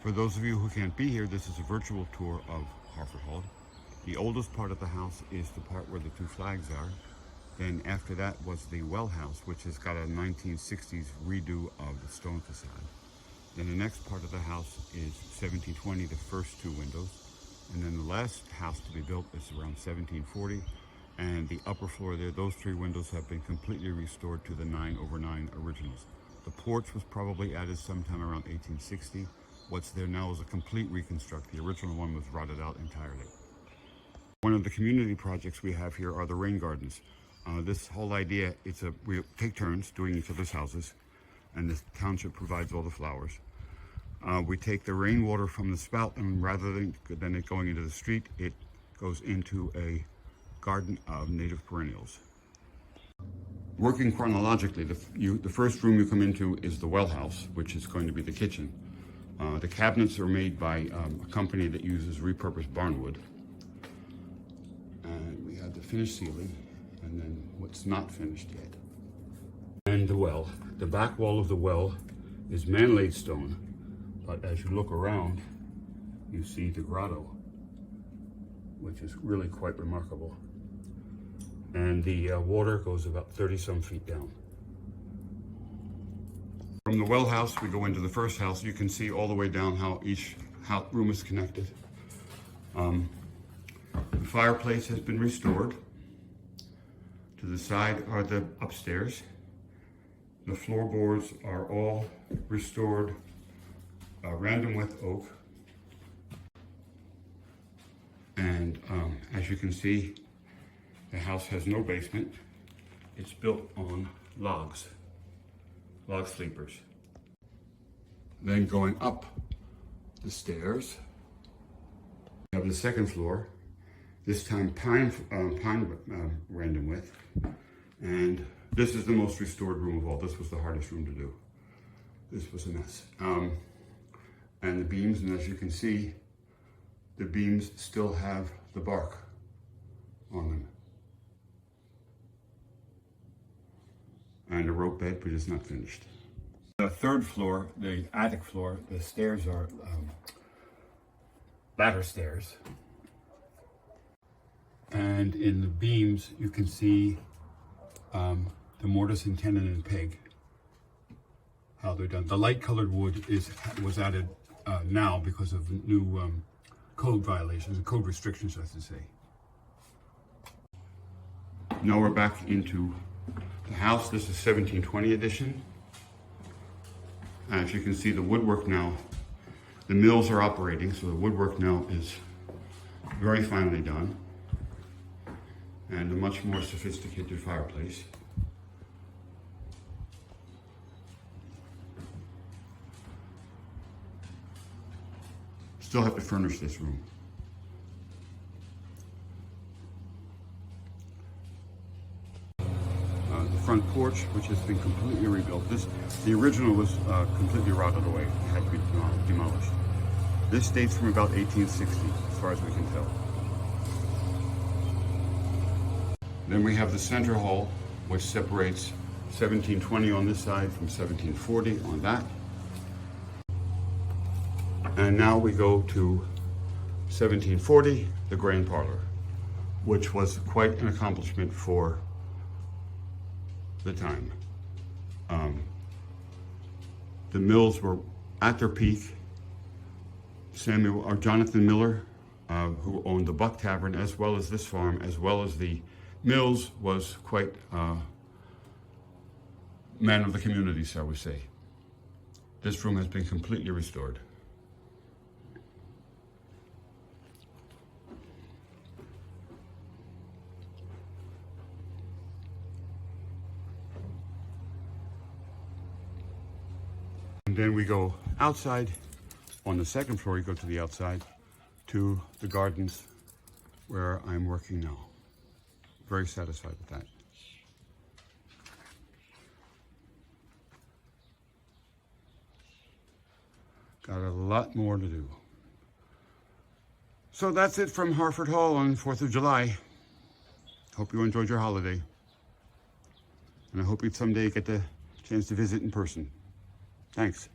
For those of you who can't be here, this is a virtual tour of Harford Hall. The oldest part of the house is the part where the two flags are. Then after that was the well house, which has got a 1960s redo of the stone facade. Then the next part of the house is 1720, the first two windows. And then the last house to be built is around 1740. And the upper floor there, those three windows have been completely restored to the 9/9 originals. The porch was probably added sometime around 1860. What's there now is a complete reconstruct. The original one was rotted out entirely. One of the community projects we have here are the rain gardens. This whole idea, we take turns doing each other's houses, and the township provides all the flowers. We take the rainwater from the spout, and rather than it going into the street, it goes into a garden of native perennials. Working chronologically, the first room you come into is the well house, which is going to be the kitchen. The cabinets are made by a company that uses repurposed barnwood. And we have the finished ceiling, and then what's not finished yet. And the well. The back wall of the well is man-laid stone, but as you look around, you see the grotto, which is really quite remarkable. And the water goes about 30-some feet down. From the well house, we go into the first house. You can see all the way down how each room is connected. The fireplace has been restored. To the side are the upstairs. The floorboards are all restored, random width oak. And as you can see, the house has no basement. It's built on log sleepers. Then going up the stairs, we have the second floor, this time pine random width. And this is the most restored room of all. This was the hardest room to do. This was a mess. And the beams, and as you can see, the beams still have the bark on them. And the rope bed, but it's not finished. The third floor, the attic floor, the stairs are ladder stairs. And in the beams, you can see the mortise and tenon and peg, how they're done. The light colored wood was added now because of new code violations, code restrictions, I should say. Now we're back into the house. This is 1720 edition. As you can see, the woodwork now, the mills are operating, so the woodwork now is very finely done, and a much more sophisticated fireplace. Still have to furnish this room. The front porch, which has been completely rebuilt. The original was completely rotted away. It had to be demolished. This dates from about 1860, as far as we can tell. Then we have the center hall, which separates 1720 on this side from 1740 on that. And now we go to 1740, the grand parlor, which was quite an accomplishment for the time. The mills were at their peak. Jonathan Miller, who owned the Buck Tavern, as well as this farm, as well as the mills, was quite man of the community, shall we say. This room has been completely restored. And then we go outside. On the second floor, you go to the outside, to the gardens where I'm working now. Very satisfied with that. Got a lot more to do. So that's it from Harford Hall on 4th of July. Hope you enjoyed your holiday. And I hope you someday get the chance to visit in person. Thanks.